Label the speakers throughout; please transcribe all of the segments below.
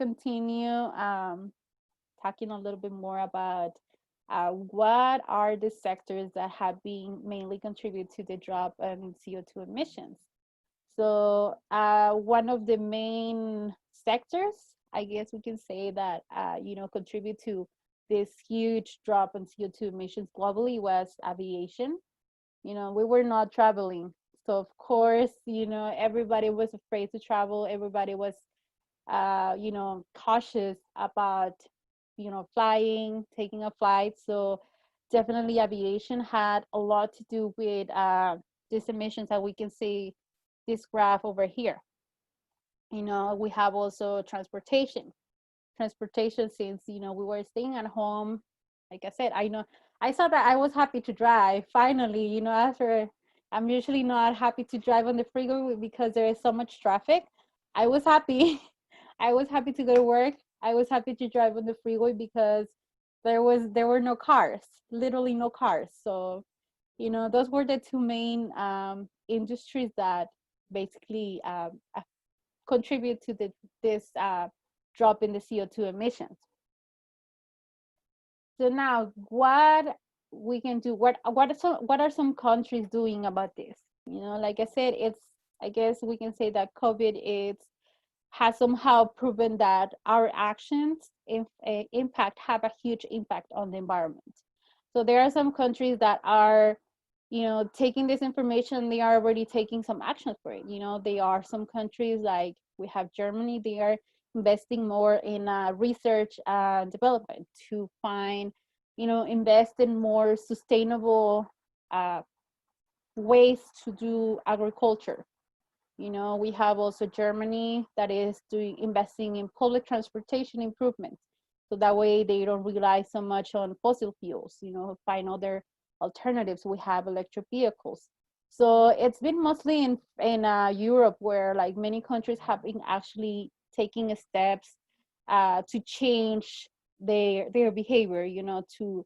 Speaker 1: continue talking a little bit more about what are the sectors that have been mainly contribute to the drop in CO2 emissions. So one of the main sectors, I guess we can say that, contribute to this huge drop in CO2 emissions globally was aviation. We were not traveling. So of course, everybody was afraid to travel. Everybody was, cautious about, flying, taking a flight. So definitely aviation had a lot to do with these emissions that we can see this graph over here. We have also transportation, since we were staying at home. Like I said, I saw that I was happy to drive finally. After, I'm usually not happy to drive on the freeway because there is so much traffic. I was happy. I was happy to go to work. I was happy to drive on the freeway because there were no cars, literally no cars. So those were the two main industries that basically contribute to this drop in the CO2 emissions. So now, what we can do? What are some countries doing about this? Like I said, I guess we can say that COVID has somehow proven that our actions impact have a huge impact on the environment. So there are some countries that are, taking this information. They are already taking some actions for it. They are some countries like we have Germany. They are investing more in research and development to find, invest in more sustainable ways to do agriculture. We have also Germany that is investing in public transportation improvements. So that way they don't rely so much on fossil fuels, find other alternatives. We have electric vehicles. So it's been mostly in Europe, where like many countries have been actually taking steps to change their behavior, to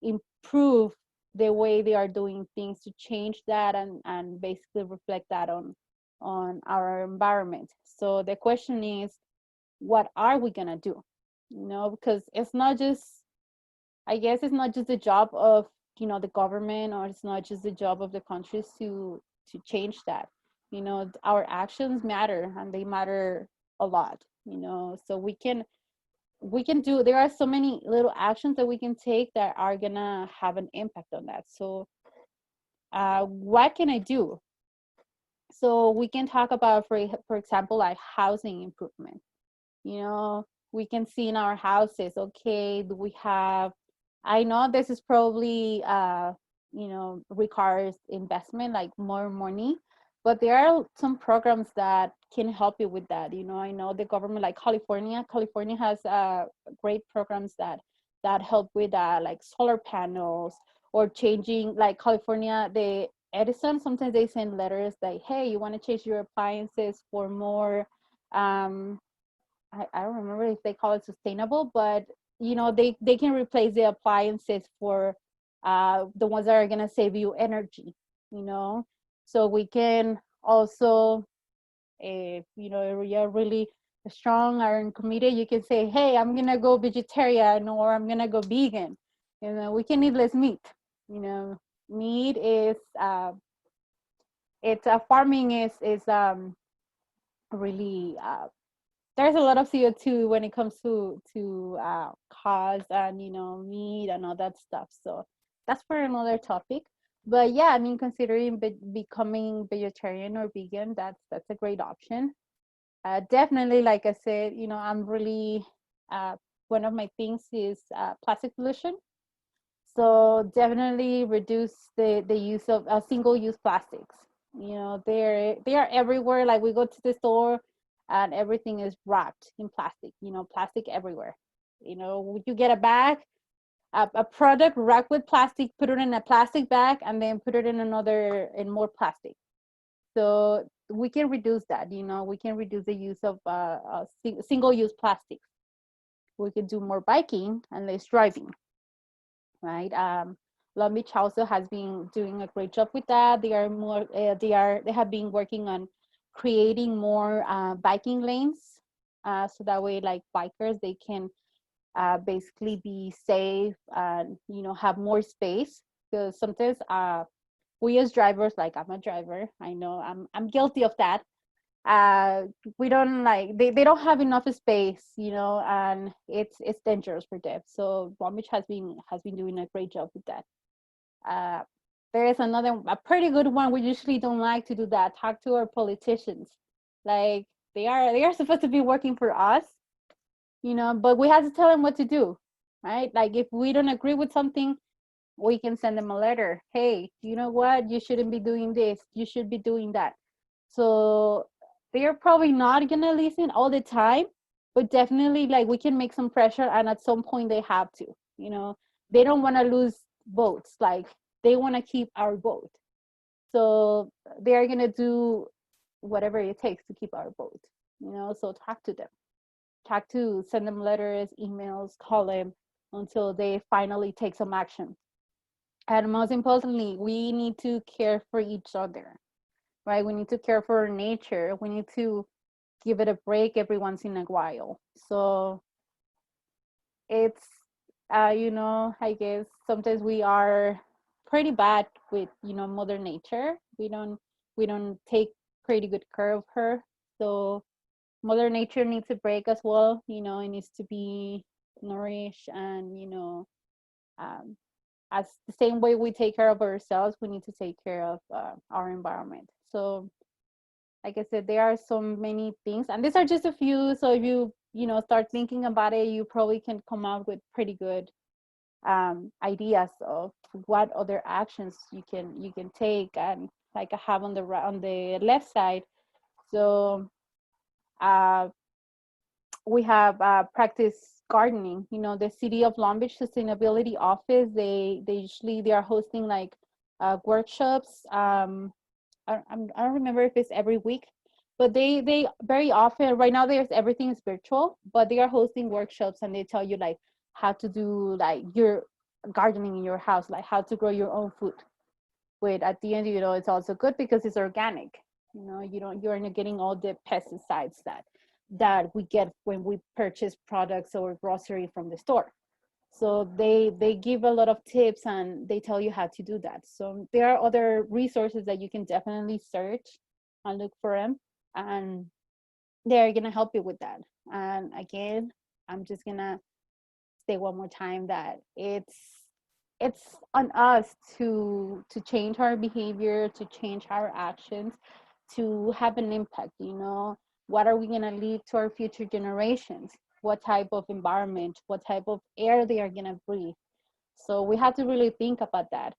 Speaker 1: improve the way they are doing things, to change that and basically reflect that on our environment. So the question is, what are we gonna do? Because it's not just, I guess it's not just the job of the government, or it's not just the job of the countries to change that. Our actions matter, and they matter a lot. So we can do, there are so many little actions that we can take that are gonna have an impact on that. So what can I do? So we can talk about, for example, like housing improvement. We can see in our houses, okay, we have, I know this is probably, requires investment, like more money, but there are some programs that can help you with that. I know the government, like California has great programs that help with like solar panels, or changing, like California, the Edison, sometimes they send letters like, hey, you want to change your appliances for more, I don't remember if they call it sustainable, but they can replace the appliances for the ones that are going to save you energy. So we can also, if you're really strong or in committed, you can say, hey, I'm going to go vegetarian, or I'm going to go vegan. We can eat less meat. Meat is it's farming is really there's a lot of CO2 when it comes to cows and meat and all that stuff. So that's for another topic. But yeah, I mean, considering becoming vegetarian or vegan, that's a great option. Definitely, like I said, I'm really one of my things is plastic pollution. So definitely reduce the use of single-use plastics. They are everywhere. Like we go to the store, and everything is wrapped in plastic. Plastic everywhere. You get a bag, a product wrapped with plastic, put it in a plastic bag, and then put it in more plastic. So we can reduce that. We can reduce the use of single-use plastics. We can do more biking and less driving. Right. Long Beach also has been doing a great job with that. They have been working on creating more biking lanes so that way, like bikers, they can basically be safe and have more space. Because sometimes we as drivers, like I'm a driver, I know I'm guilty of that. uh we don't like they don't have enough space, and it's dangerous for them. So Long Beach has been doing a great job with that. uh there is a pretty good one. We usually don't like to do that, talk to our politicians. Like, they are supposed to be working for us, but we have to tell them what to do, right? Like, if we don't agree with something, we can send them a letter. Hey, you know what? You shouldn't be doing this. You should be doing that. So they're probably not gonna listen all the time, but definitely, like, we can make some pressure, and at some point they have to. You know, they don't want to lose votes. Like, they want to keep our vote. So they're gonna do whatever it takes to keep our vote. So talk to them. Talk to send them letters, emails, call them until they finally take some action. And most importantly, we need to care for each other, right? We need to care for nature. We need to give it a break every once in a while. So it's, I guess sometimes we are pretty bad with, Mother Nature. We don't take pretty good care of her. So Mother Nature needs a break as well. It needs to be nourished, and um, as the same way we take care of ourselves, we need to take care of our environment. So, like I said, there are so many things, and these are just a few. So if you start thinking about it, you probably can come up with pretty good ideas of what other actions you can take. And like I have on the left side, so uh, we have practice gardening. The City of Long Beach Sustainability Office, they are hosting like workshops. I don't remember if it's every week, but they very often, right now, there's everything is virtual, but they are hosting workshops, and they tell you like how to do like your gardening in your house, like how to grow your own food. But at the end, it's also good because it's organic. You're not getting all the pesticides that we get when we purchase products or grocery from the store. So they give a lot of tips, and they tell you how to do that. So there are other resources that you can definitely search and look for them, and they're gonna help you with that. And again, I'm just gonna say one more time that it's on us to change our behavior, to change our actions, to have an impact. What are we going to leave to our future generations? What type of environment, what type of air they are going to breathe? So we have to really think about that.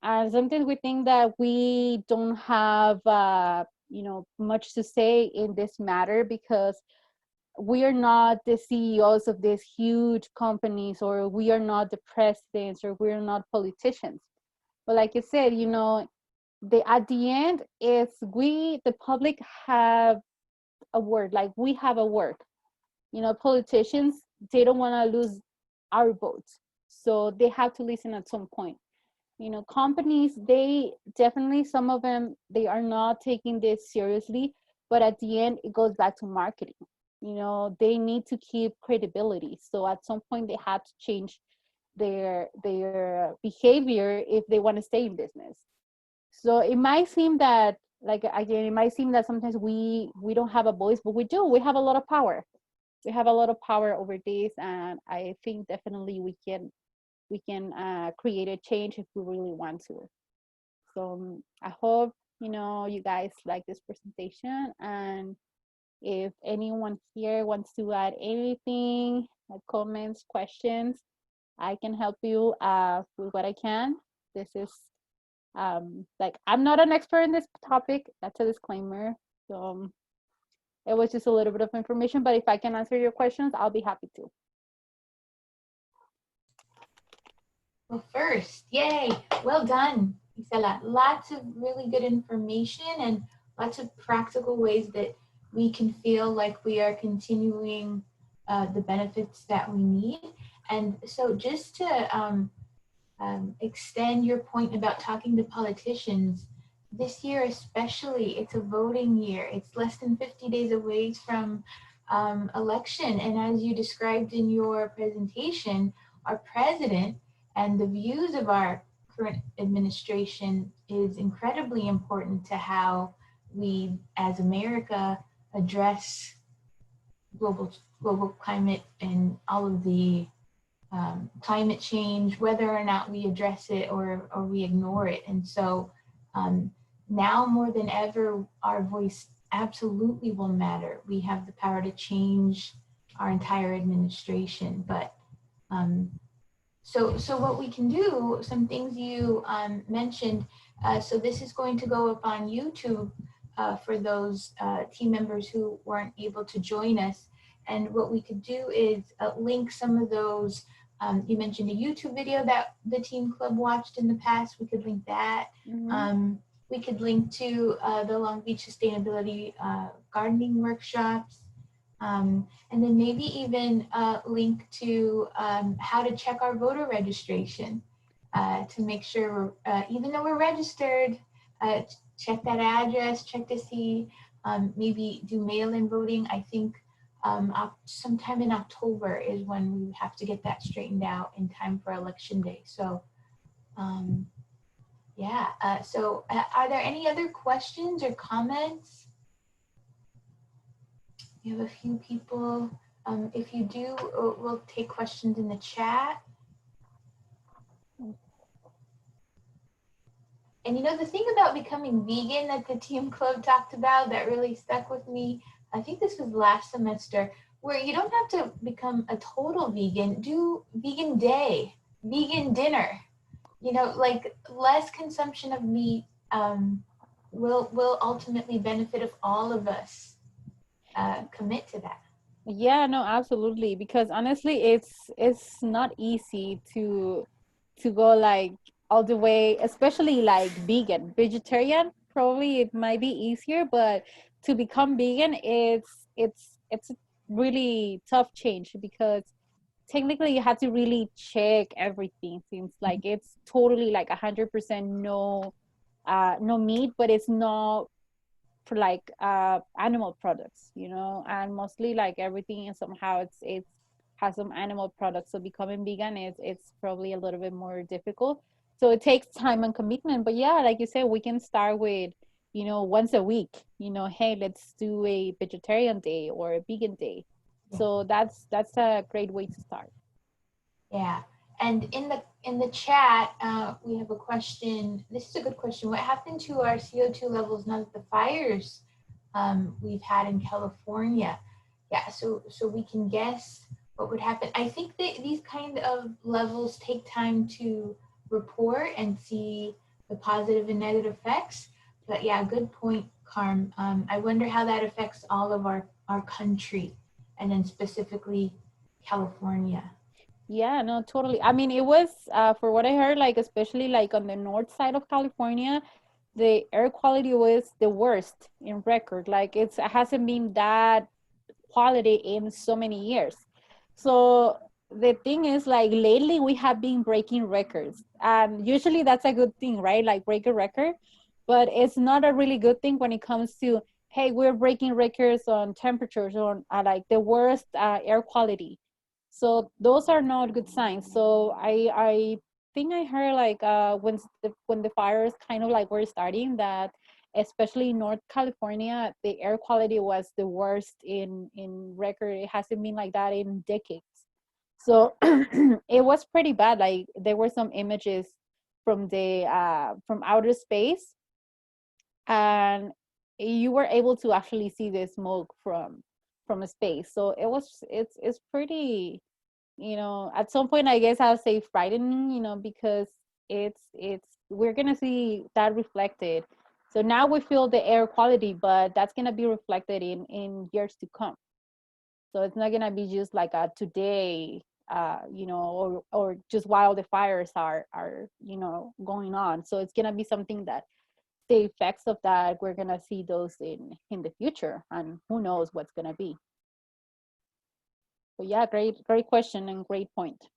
Speaker 1: And sometimes we think that we don't have much to say in this matter, because we are not the CEOs of these huge companies, or we are not the presidents, or we're not politicians. But like you said, at the end, is we, the public, have a word. Like, we have a word. Politicians, they don't want to lose our votes, so they have to listen at some point. Companies, they definitely, some of them, they are not taking this seriously, but at the end, it goes back to marketing. They need to keep credibility, so at some point they have to change their behavior if they want to stay in business. So it might seem that, like, again, it might seem that sometimes we don't have a voice, but we do. We have a lot of power. We have a lot of power over this, and I think definitely we can create a change if we really want to. So I hope you guys like this presentation, and if anyone here wants to add anything, like comments, questions, I can help you with what I can. This is like, I'm not an expert in this topic. That's a disclaimer. So it was just a little bit of information, but if I can answer your questions, I'll be happy to.
Speaker 2: Well, first, yay, well done, Gisela. Lots of really good information and lots of practical ways that we can feel like we are continuing the benefits that we need. And so just to extend your point about talking to politicians, this year especially, it's a voting year. It's less than 50 days away from election. And as you described in your presentation, our president and the views of our current administration is incredibly important to how we, as America, address global climate and all of the climate change, whether or not we address it or we ignore it. And so now more than ever, our voice absolutely will matter. We have the power to change our entire administration. But so what we can do, some things you mentioned, so this is going to go up on YouTube for those team members who weren't able to join us. And what we could do is link some of those. You mentioned a YouTube video that the Team Club watched in the past. We could link that.
Speaker 1: Mm-hmm.
Speaker 2: We could link to the Long Beach Sustainability Gardening Workshops. And then maybe even link to how to check our voter registration to make sure, even though we're registered, check that address, check to see, maybe do mail-in voting. I think sometime in October is when we have to get that straightened out in time for Election Day. So yeah, so are there any other questions or comments? We have a few people. If you do, we'll take questions in the chat. And you know, the thing about becoming vegan that the Team Club talked about that really stuck with me, I think this was last semester, where you don't have to become a total vegan, do vegan day, vegan dinner. You know, like less consumption of meat will ultimately benefit if all of us commit to that.
Speaker 1: Yeah, no, absolutely. Because honestly, it's not easy to go like all the way, especially like vegan. Vegetarian, probably it might be easier, but to become vegan, it's a really tough change because technically you have to really check everything. Seems like it's totally like 100% no meat, but it's not for like animal products, you know, and mostly like everything is somehow it's has some animal products. So becoming vegan is it's probably a little bit more difficult. So it takes time and commitment. But yeah, like you said, we can start with, you know, once a week, you know, hey, let's do a vegetarian day or a vegan day.
Speaker 2: Yeah.
Speaker 1: So that's a great way to start.
Speaker 2: Yeah. And in the chat, we have a question. This is a good question. What happened to our CO2 levels now that the fires we've had in California? Yeah, so we can guess what would happen. I think that these kind of levels take time to report and see the positive and negative effects. But yeah, good point, Carm. I wonder how that affects all of our country, and then specifically California.
Speaker 1: Yeah, no, totally. I mean, it was for what I heard, like especially like on the north side of California, the air quality was the worst in record. Like it hasn't been that quality in so many years. So the thing is, like lately we have been breaking records, and usually that's a good thing, right? Like break a record, but it's not a really good thing when it comes to, hey, we're breaking records on temperatures on like the worst air quality. So those are not good signs. So I think I heard like when the fires kind of like were starting, that especially in North California, the air quality was the worst in record. It hasn't been like that in decades. So it was pretty bad. Like there were some images from the from outer space, and you were able to actually see the smoke from a space. So it's pretty, you know, at some point I guess I'll say frightening, you know, because it's we're gonna see that reflected. So now we feel the air quality, but that's gonna be reflected in years to come. So it's not gonna be just like a today, you know, or just while the fires are you know going on. So it's gonna be something that the effects of that we're gonna see those in the future, and who knows what's gonna be. But yeah, great question and great point.